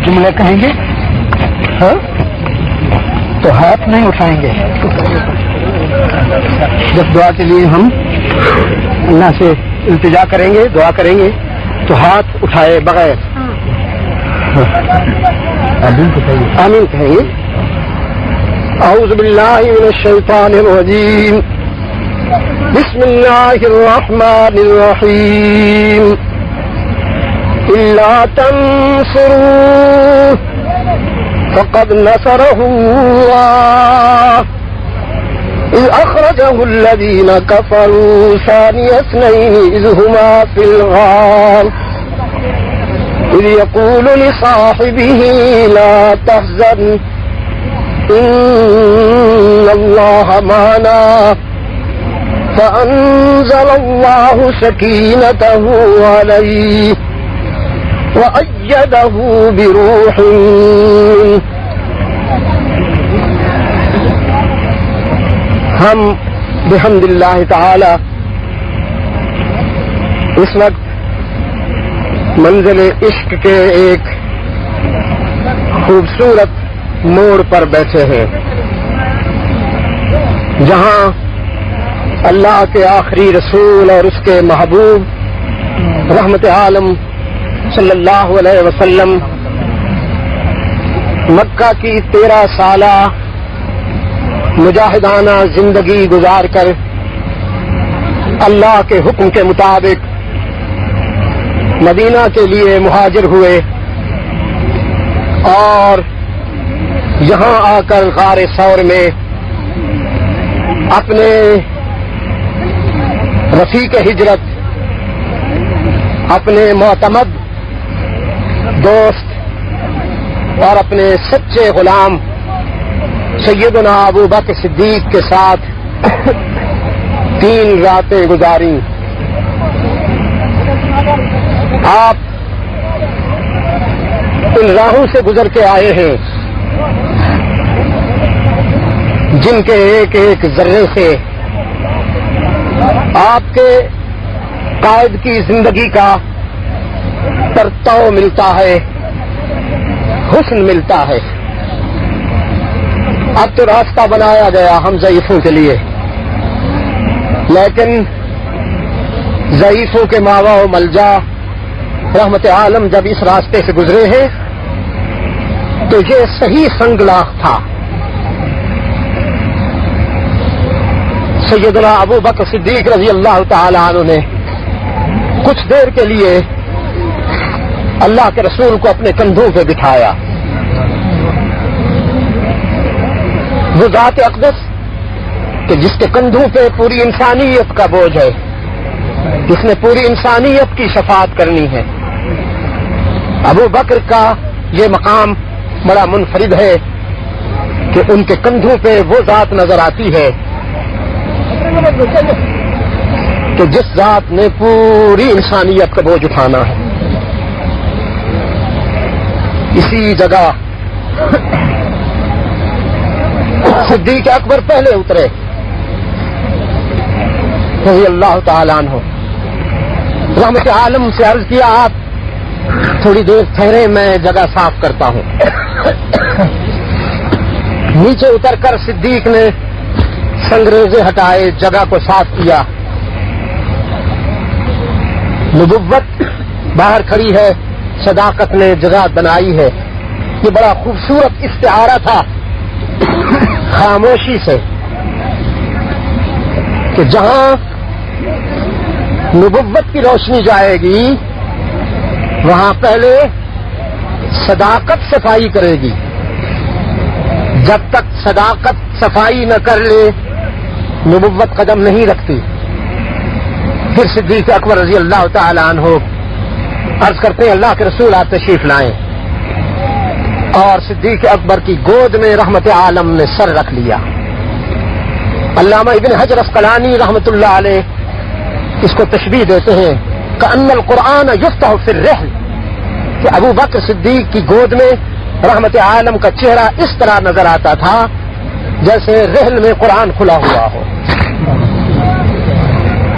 جملے کہیں گے ہاں تو ہاتھ نہیں اٹھائیں گے. جب دعا کے لیے ہم اللہ سے التجا کریں گے, دعا کریں گے, تو ہاتھ اٹھائے بغیر آمین کہیں گے. اعوذ باللہ من الشیطان الرجیم, بسم اللہ الرحمن الرحیم. الا تنصروه فقد نصره الله إذ أخرجه الذين كفروا ثاني اثنين إذ هما في الغار إذ يقول لصاحبه لا تحزن إن الله معنا فأنزل الله سكينته عليه وأيده بروح منه. ہم بحمد اللہ تعالی اس وقت منزل عشق کے ایک خوبصورت موڑ پر بیٹھے ہیں, جہاں اللہ کے آخری رسول اور اس کے محبوب رحمت عالم صلی اللہ علیہ وسلم مکہ کی 13 سالہ مجاہدانہ زندگی گزار کر اللہ کے حکم کے مطابق مدینہ کے لیے مہاجر ہوئے, اور یہاں آ کر غار ثور میں اپنے رفیق ہجرت, اپنے معتمد دوست اور اپنے سچے غلام سیدنا ابو بکر صدیق کے ساتھ 3 راتیں گزاری. آپ ان راہوں سے گزر کے آئے ہیں جن کے ایک ایک ذرے سے آپ کے قائد کی زندگی کا ترتو ملتا ہے, حسن ملتا ہے. اب تو راستہ بنایا گیا ہم ضعیفوں کے لیے, لیکن ضعیفوں کے ماوا و ملجا رحمت عالم جب اس راستے سے گزرے ہیں تو یہ صحیح سنگلاخ تھا. سیدنا ابو بکر صدیق رضی اللہ تعالی عنہ نے کچھ دیر کے لیے اللہ کے رسول کو اپنے کندھوں پہ بٹھایا. وہ ذات اقدس کہ جس کے کندھوں پہ پوری انسانیت کا بوجھ ہے, جس نے پوری انسانیت کی شفاعت کرنی ہے, ابو بکر کا یہ مقام بڑا منفرد ہے کہ ان کے کندھوں پہ وہ ذات نظر آتی ہے کہ جس ذات نے پوری انسانیت کا بوجھ اٹھانا ہے. اسی جگہ صدیق اکبر پہلے اترے رضی اللہ تعالیٰ عنہ. رحمت عالم سے عرض کیا آپ تھوڑی دیر ٹھہرے, میں جگہ صاف کرتا ہوں. نیچے اتر کر صدیق نے سنگریزے ہٹائے, جگہ کو صاف کیا. نبوت باہر کھڑی ہے, صداقت نے جگہ بنائی ہے. یہ بڑا خوبصورت استعارہ تھا خاموشی سے کہ جہاں نبوت کی روشنی جائے گی وہاں پہلے صداقت صفائی کرے گی. جب تک صداقت صفائی نہ کر لے نبوت قدم نہیں رکھتی. پھر صدیق اکبر رضی اللہ تعالی عنہ عرض کرتے ہیں اللہ کے رسول آپ تشریف لائیں, اور صدیق اکبر کی گود میں رحمت عالم نے سر رکھ لیا. علامہ ابن حجر اسقلانی رحمت اللہ علیہ اس کو تشبیہ دیتے ہیں کأن القرآن یفتح فی الرحل, کہ ابو بکر صدیق کی گود میں رحمت عالم کا چہرہ اس طرح نظر آتا تھا جیسے رحل میں قرآن کھلا ہوا ہو.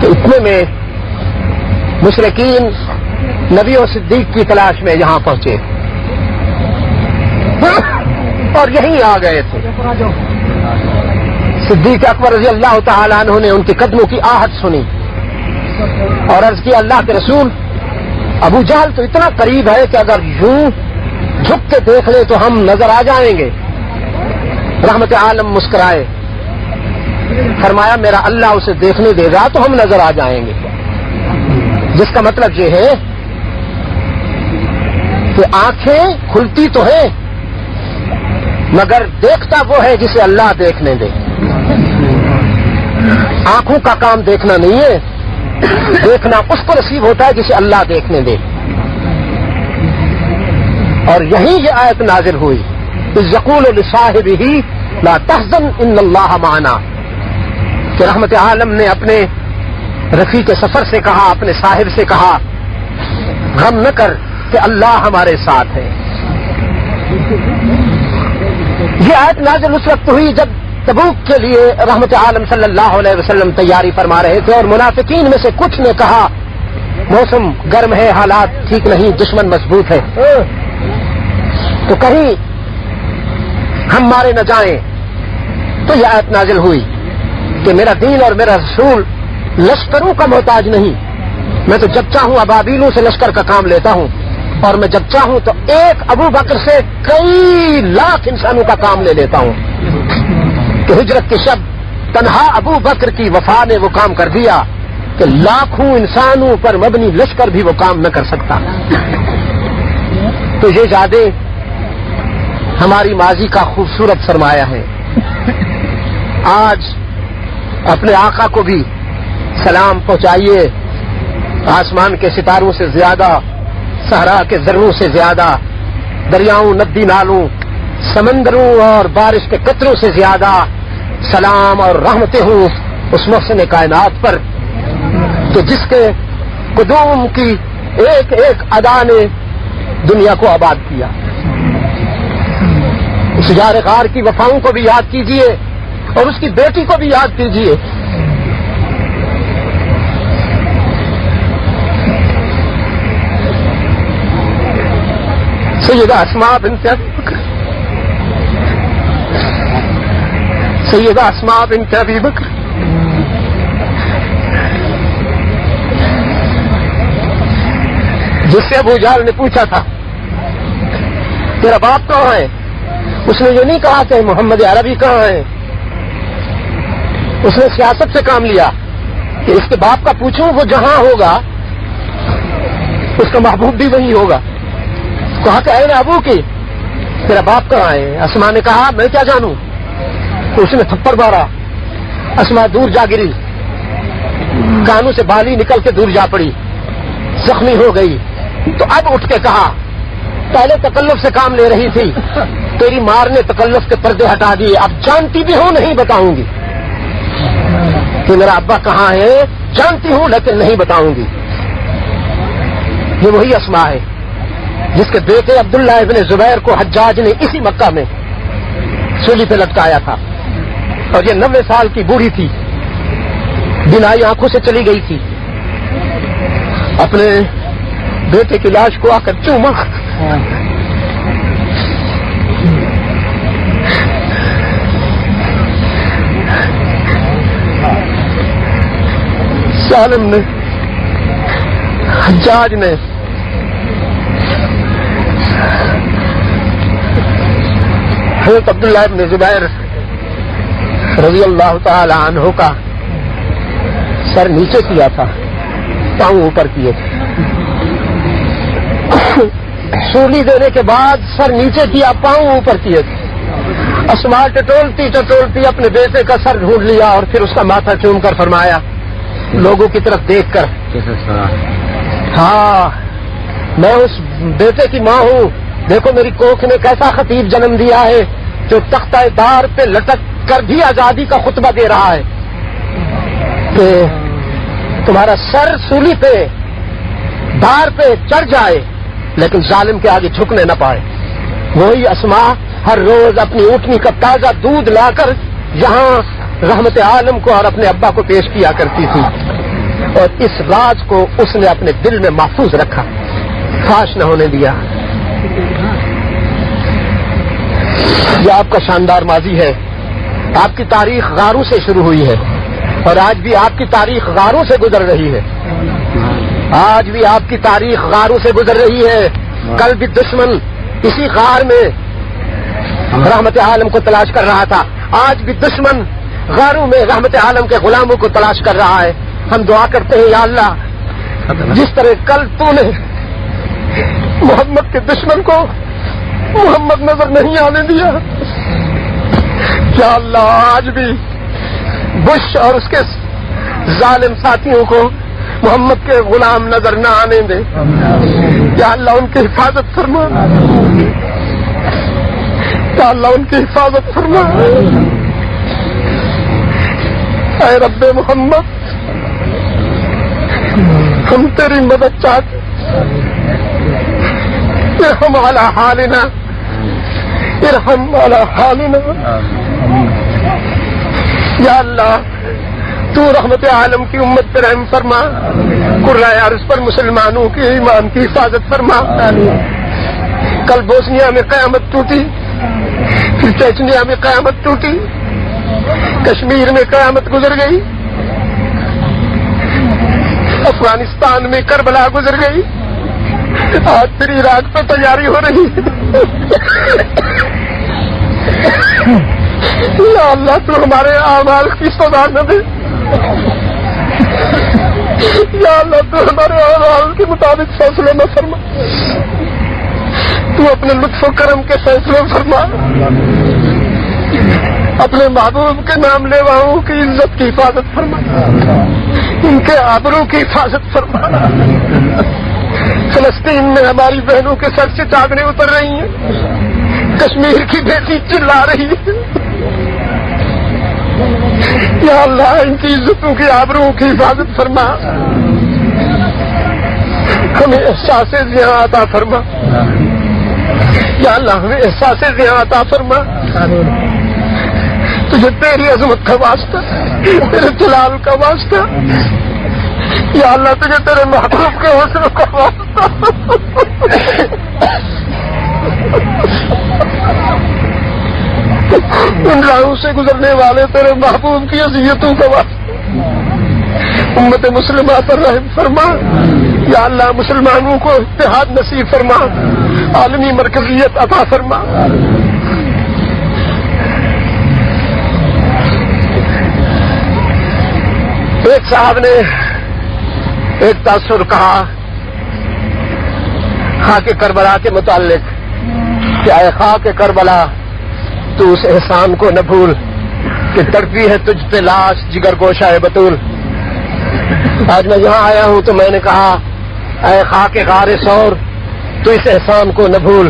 تو اتنے میں مشرکین نبی و صدیق کی تلاش میں یہاں پہنچے. اور یہیں آ گئے تھے. صدیق اکبر رضی اللہ تعالیٰ عنہ نے ان کے قدموں کی آہٹ سنی اور عرض کی اللہ کے رسول ابو جہل تو اتنا قریب ہے کہ اگر یوں جھک کے دیکھ لے تو ہم نظر آ جائیں گے. رحمت عالم مسکرائے, فرمایا میرا اللہ اسے دیکھنے دے گا تو ہم نظر آ جائیں گے. جس کا مطلب یہ ہے کہ آنکھیں کھلتی تو ہیں مگر دیکھتا وہ ہے جسے اللہ دیکھنے دے. آنکھوں کا کام دیکھنا نہیں ہے, دیکھنا اس کو نصیب ہوتا ہے جسے اللہ دیکھنے دے. اور یہی یہ آیت نازل ہوئی اذ یقول لصاحبہ لا تحزن ان اللہ معنا, کہ رحمت عالم نے اپنے رفیق سفر سے کہا, اپنے صاحب سے کہا غم نہ کر کہ اللہ ہمارے ساتھ ہے. یہ آیت نازل اس وقت ہوئی جب تبوک کے لیے رحمت عالم صلی اللہ علیہ وسلم تیاری فرما رہے تھے اور منافقین میں سے کچھ نے کہا موسم گرم ہے, حالات ٹھیک نہیں, دشمن مضبوط ہے, تو کہیں ہم مارے نہ جائیں. تو یہ آیت نازل ہوئی کہ میرا دین اور میرا رسول لشکروں کا محتاج نہیں, میں تو جب چاہوں ابابیلوں سے لشکر کا کام لیتا ہوں اور میں جب چاہوں تو ایک ابو بکر سے کئی لاکھ انسانوں کا کام لے لیتا ہوں. کہ ہجرت کے شب تنہا ابو بکر کی وفا نے وہ کام کر دیا کہ لاکھوں انسانوں پر مبنی لشکر بھی وہ کام نہ کر سکتا. تو یہ یادیں ہماری ماضی کا خوبصورت سرمایہ ہے. آج اپنے آقا کو بھی سلام پہنچائیے. آسمان کے ستاروں سے زیادہ, صحرا کے ذروں سے زیادہ, دریاؤں ندی نالوں سمندروں اور بارش کے قطروں سے زیادہ سلام اور رحمتیں ہوں اس محسن کائنات پر کہ جس کے قدوم کی ایک ایک ادا نے دنیا کو آباد کیا. اس یار غار کی وفاؤں کو بھی یاد کیجیے اور اس کی بیٹی کو بھی یاد کیجیے. سیدہ اسماء بنت ابی بکر, سیدہ اسماء بنت ابی بکر جس سے ابو جہل نے پوچھا تھا تیرا باپ کہاں ہے, اس نے یہ نہیں کہا کہ محمد عربی کہاں ہے. اس نے سیاست سے کام لیا کہ اس کے باپ کا پوچھوں, وہ جہاں ہوگا اس کا محبوب بھی وہی ہوگا. کہا کہ اے ابو کی تیرا باپ کہاں ہے. اسما نے کہا میں کیا جانوں. تو اس نے تھپڑ مارا, اسما دور جا گری, کانوں سے بالی نکل کے دور جا پڑی, زخمی ہو گئی. تو اب اٹھ کے کہا پہلے تکلف سے کام لے رہی تھی, تیری مار نے تکلف کے پردے ہٹا دیے, اب جانتی بھی ہوں نہیں بتاؤں گی کہ میرا ابا کہاں ہے, جانتی ہوں لیکن نہیں بتاؤں گی. یہ وہی اسما ہے جس کے بیٹے عبداللہ ابن زبیر کو حجاج نے اسی مکہ میں سولی پہ لٹکایا تھا اور یہ 90 سال کی بوڑھی تھی, بینائی آنکھوں سے چلی گئی تھی. اپنے بیٹے کی لاش کو آ کر چوما, سالم نے, حجاج نے حضرت عبداللہ ابن زبیر رضی اللہ تعالی عنہ کا سر نیچے کیا تھا, پاؤں اوپر کیے تھے. سولی دینے کے بعد سر نیچے کیا, پاؤں اوپر کیے تھے. اسما ٹٹولتی ٹٹولتی اپنے بیٹے کا سر ڈھونڈ لیا اور پھر اس کا ماتھا چوم کر فرمایا لوگوں کی طرف دیکھ کر, ہاں میں اس بیٹے کی ماں ہوں, دیکھو میری کوکھ نے کیسا خطیب جنم دیا ہے جو تختہ دار پہ لٹک کر بھی آزادی کا خطبہ دے رہا ہے کہ تمہارا سر سولی پہ دار پہ چڑھ جائے لیکن ظالم کے آگے جھکنے نہ پائے. وہی اسما ہر روز اپنی اونٹنی کا تازہ دودھ لا کر یہاں رحمت عالم کو اور اپنے ابا کو پیش کیا کرتی تھی اور اس راز کو اس نے اپنے دل میں محفوظ رکھا, فاش نہ ہونے دیا. یہ آپ کا شاندار ماضی ہے. آپ کی تاریخ غاروں سے شروع ہوئی ہے اور آج بھی آپ کی تاریخ غاروں سے گزر رہی ہے. آج بھی آپ کی تاریخ غاروں سے گزر رہی ہے. کل بھی دشمن اسی غار میں رحمت عالم کو تلاش کر رہا تھا. آج بھی دشمن غاروں میں رحمت عالم کے غلاموں کو تلاش کر رہا ہے. ہم دعا کرتے ہیں یا اللہ جس طرح کل تو نے محمد کے دشمن کو محمد نظر نہیں آنے دیا، یا اللہ آج بھی بش اور اس کے ظالم ساتھیوں کو محمد کے غلام نظر نہ آنے دے. یا اللہ ان کی حفاظت فرما، یا اللہ ان کی حفاظت فرما. اے رب محمد ہم تیری مدد چاہتے، ارحم علی حالنا، ارحم علی حالنا. یا اللہ تو رحمت عالم کی امت پر رحم فرما. قرۂ عرض پر مسلمانوں کے ایمان کی حفاظت فرما. کل بوسنیا میں قیامت ٹوٹی، پھر چیچنیا میں قیامت ٹوٹی، کشمیر میں قیامت گزر گئی، افغانستان میں کربلا گزر گئی، آج پھر عراق پہ تیاری ہو رہی ہے. یا اللہ تو ہمارے اعمال کی سزا نہ دے. یا اللہ تو ہمارے اعمال کے مطابق فیصلے نہ فرما، تو اپنے لطف و کرم کے فیصلے فرما. اپنے محبوب کے نام لیواؤں کی عزت کی حفاظت فرما، ان کے آبرو کی حفاظت فرما. فلسطین میں ہماری بہنوں کے سر سے چادریں اتر رہی ہیں، کشمیر کی بیٹی چلا رہی ہے. یا اللہ ان کی عزتوں کی آبروؤں کی حفاظت فرما. ہمیں احساس ضیاء عطا فرما. یا اللہ ہمیں احساس ضیاء عطا فرما. تجھے تیری عظمت کا واسطہ، تیرے جلال کا واسطہ، یا اللہ تجھے تیرے محبوب کے حسن کا واسطہ، ان راہوں سے گزرنے والے تیرے محبوب کی اذیتوں کا واسطہ امت مسلمہ پر رحم فرما. یا اللہ مسلمانوں کو اتحاد نصیب فرما، عالمی مرکزیت عطا فرما. ایک صاحب نے ایک تاثر کہا خاک کربلا کے متعلق کہ اے خاک کربلا تو اس احسان کو نہ بھول کہ تڑپی ہے تجھ پہ لاش جگر گوشہ ہے بطول. آج میں یہاں آیا ہوں تو میں نے کہا اے خاک غار سور تو اس احسان کو نہ بھول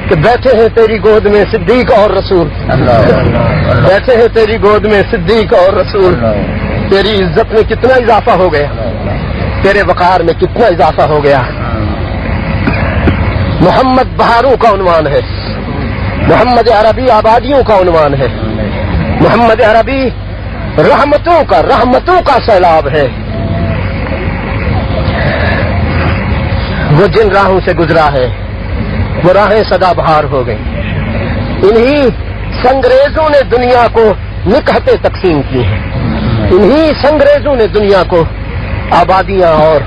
کہ بیٹھے ہیں تیری گود میں صدیق اور رسول، بیٹھے ہیں تیری گود میں صدیق اور رسول. تیری عزت میں کتنا اضافہ ہو گیا، تیرے وقار میں کتنا اضافہ ہو گیا. محمد بہاروں کا عنوان ہے، محمد عربی آبادیوں کا عنوان ہے، محمد عربی رحمتوں کا سیلاب ہے. وہ جن راہوں سے گزرا ہے وہ راہیں سدا بہار ہو گئی. انہی سنگریزوں نے دنیا کو نکہتیں تقسیم کی ہیں، انہی سنگریزوں نے دنیا کو آبادیاں اور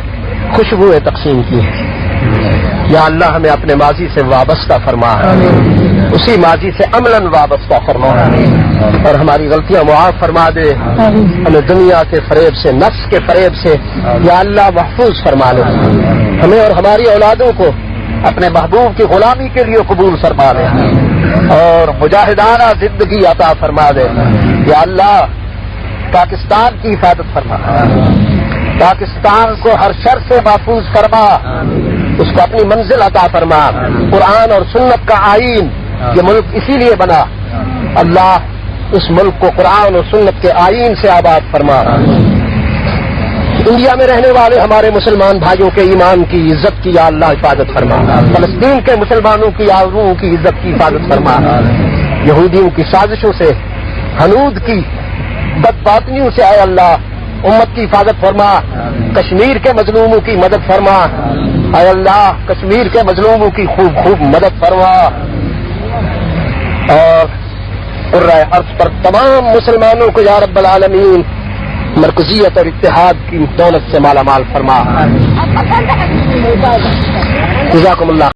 خوشبوئیں تقسیم کی ہیں. یا اللہ ہمیں اپنے ماضی سے وابستہ فرما، اسی ماضی سے عملاً وابستہ فرما، اور ہماری غلطیاں معاف فرما دے. ہمیں دنیا کے فریب سے، نفس کے فریب سے یا اللہ محفوظ فرما لے. ہمیں اور ہماری اولادوں کو اپنے محبوب کی غلامی کے لیے قبول فرما دے اور مجاہدانہ زندگی عطا فرما دے. یا اللہ پاکستان کی حفاظت فرما، پاکستان کو ہر شر سے محفوظ فرما، اس کو اپنی منزل عطا فرما. قرآن اور سنت کا آئین یہ ملک اسی لیے بنا، اللہ اس ملک کو قرآن اور سنت کے آئین سے آباد فرما. انڈیا میں رہنے والے ہمارے مسلمان بھائیوں کے ایمان کی عزت کی یا اللہ حفاظت فرما. فلسطین کے مسلمانوں کی آبروؤں کی عزت کی حفاظت فرما. یہودیوں کی سازشوں سے، ہنود کی بدباطنیوں سے اے اللہ امت کی حفاظت فرما. کشمیر کے مظلوموں کی مدد فرما اے اللہ، کشمیر کے مظلوموں کی خوب مدد فرما. اور قرۂ ارض پر تمام مسلمانوں کو یا رب العالمین مرکزیت اور اتحاد کی دولت سے مالا مال فرما. جزاکم اللہ.